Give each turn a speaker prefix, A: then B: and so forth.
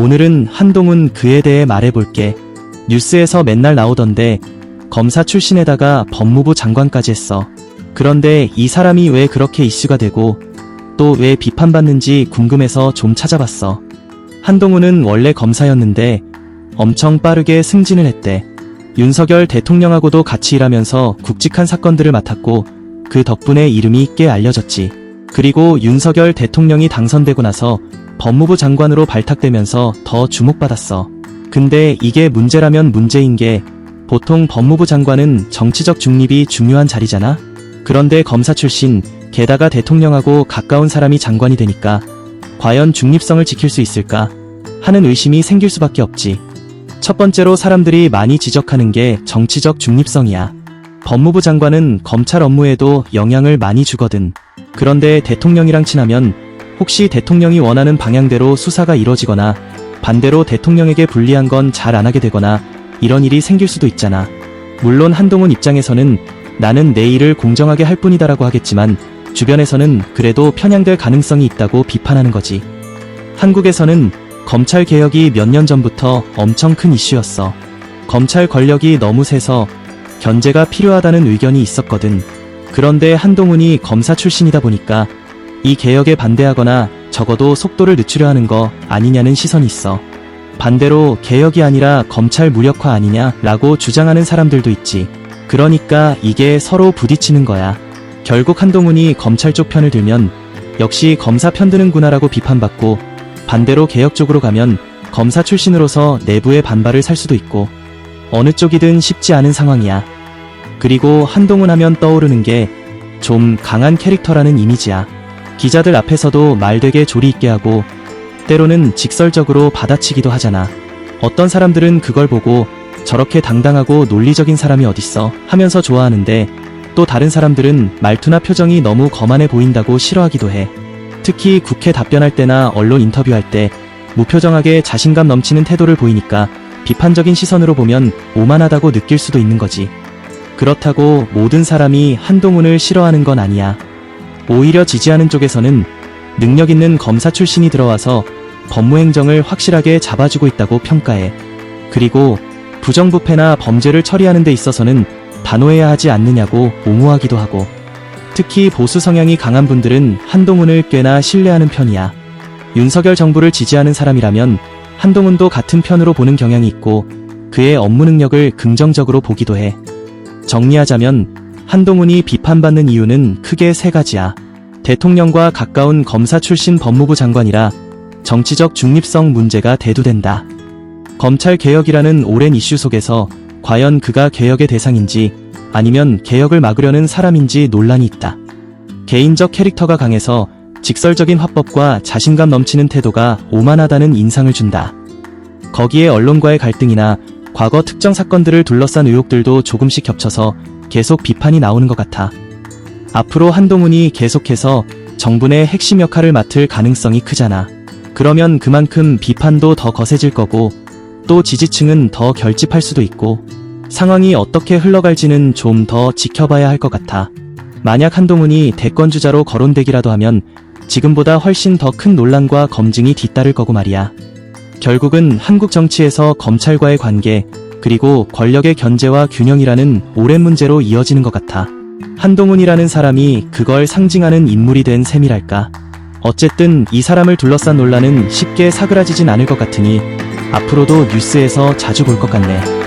A: 오늘은 한동훈 그에 대해 말해볼게. 뉴스에서 맨날 나오던데 검사 출신에다가 법무부 장관까지 했어. 그런데 이 사람이 왜 그렇게 이슈가 되고 또 왜 비판받는지 궁금해서 좀 찾아봤어. 한동훈은 원래 검사였는데 엄청 빠르게 승진을 했대. 윤석열 대통령하고도 같이 일하면서 굵직한 사건들을 맡았고 그 덕분에 이름이 꽤 알려졌지. 그리고 윤석열 대통령이 당선되고 나서 법무부 장관으로 발탁되면서 더 주목받았어. 근데 이게 문제라면 문제인 게 보통 법무부 장관은 정치적 중립이 중요한 자리잖아? 그런데 검사 출신, 게다가 대통령하고 가까운 사람이 장관이 되니까 과연 중립성을 지킬 수 있을까 하는 의심이 생길 수밖에 없지. 첫 번째로 사람들이 많이 지적하는 게 정치적 중립성이야. 법무부 장관은 검찰 업무에도 영향을 많이 주거든. 그런데 대통령이랑 친하면 혹시 대통령이 원하는 방향대로 수사가 이뤄지거나 반대로 대통령에게 불리한 건 잘 안 하게 되거나 이런 일이 생길 수도 있잖아. 물론 한동훈 입장에서는 나는 내 일을 공정하게 할 뿐이다라고 하겠지만 주변에서는 그래도 편향될 가능성이 있다고 비판하는 거지. 한국에서는 검찰 개혁이 몇 년 전부터 엄청 큰 이슈였어. 검찰 권력이 너무 세서 견제가 필요하다는 의견이 있었거든. 그런데 한동훈이 검사 출신이다 보니까 이 개혁에 반대하거나 적어도 속도를 늦추려 하는 거 아니냐는 시선이 있어. 반대로 개혁이 아니라 검찰 무력화 아니냐라고 주장하는 사람들도 있지. 그러니까 이게 서로 부딪히는 거야. 결국 한동훈이 검찰 쪽 편을 들면 역시 검사 편드는구나라고 비판받고 반대로 개혁 쪽으로 가면 검사 출신으로서 내부의 반발을 살 수도 있고 어느 쪽이든 쉽지 않은 상황이야. 그리고 한동훈 하면 떠오르는 게 좀 강한 캐릭터라는 이미지야. 기자들 앞에서도 말 되게 조리 있게 하고 때로는 직설적으로 받아치기도 하잖아. 어떤 사람들은 그걸 보고 저렇게 당당하고 논리적인 사람이 어딨어 하면서 좋아하는데 또 다른 사람들은 말투나 표정이 너무 거만해 보인다고 싫어하기도 해. 특히 국회 답변할 때나 언론 인터뷰할 때 무표정하게 자신감 넘치는 태도를 보이니까 비판적인 시선으로 보면 오만하다고 느낄 수도 있는 거지. 그렇다고 모든 사람이 한동훈을 싫어하는 건 아니야. 오히려 지지하는 쪽에서는 능력 있는 검사 출신이 들어와서 법무행정을 확실하게 잡아주고 있다고 평가해. 그리고 부정부패나 범죄를 처리하는 데 있어서는 단호해야 하지 않느냐고 옹호하기도 하고. 특히 보수 성향이 강한 분들은 한동훈을 꽤나 신뢰하는 편이야. 윤석열 정부를 지지하는 사람이라면 한동훈도 같은 편으로 보는 경향이 있고 그의 업무 능력을 긍정적으로 보기도 해. 정리하자면 한동훈이 비판받는 이유는 크게 세 가지야. 대통령과 가까운 검사 출신 법무부 장관이라 정치적 중립성 문제가 대두된다. 검찰 개혁이라는 오랜 이슈 속에서 과연 그가 개혁의 대상인지 아니면 개혁을 막으려는 사람인지 논란이 있다. 개인적 캐릭터가 강해서 직설적인 화법과 자신감 넘치는 태도가 오만하다는 인상을 준다. 거기에 언론과의 갈등이나 과거 특정 사건들을 둘러싼 의혹들도 조금씩 겹쳐서 계속 비판이 나오는 것 같아. 앞으로 한동훈이 계속해서 정부 내 핵심 역할을 맡을 가능성이 크잖아. 그러면 그만큼 비판도 더 거세질 거고 또 지지층은 더 결집할 수도 있고 상황이 어떻게 흘러갈지는 좀 더 지켜봐야 할 것 같아. 만약 한동훈이 대권주자로 거론되기라도 하면 지금보다 훨씬 더 큰 논란과 검증이 뒤따를 거고 말이야. 결국은 한국 정치에서 검찰과의 관계 그리고 권력의 견제와 균형이라는 오랜 문제로 이어지는 것 같아. 한동훈이라는 사람이 그걸 상징하는 인물이 된 셈이랄까. 어쨌든 이 사람을 둘러싼 논란은 쉽게 사그라지진 않을 것 같으니 앞으로도 뉴스에서 자주 볼 것 같네.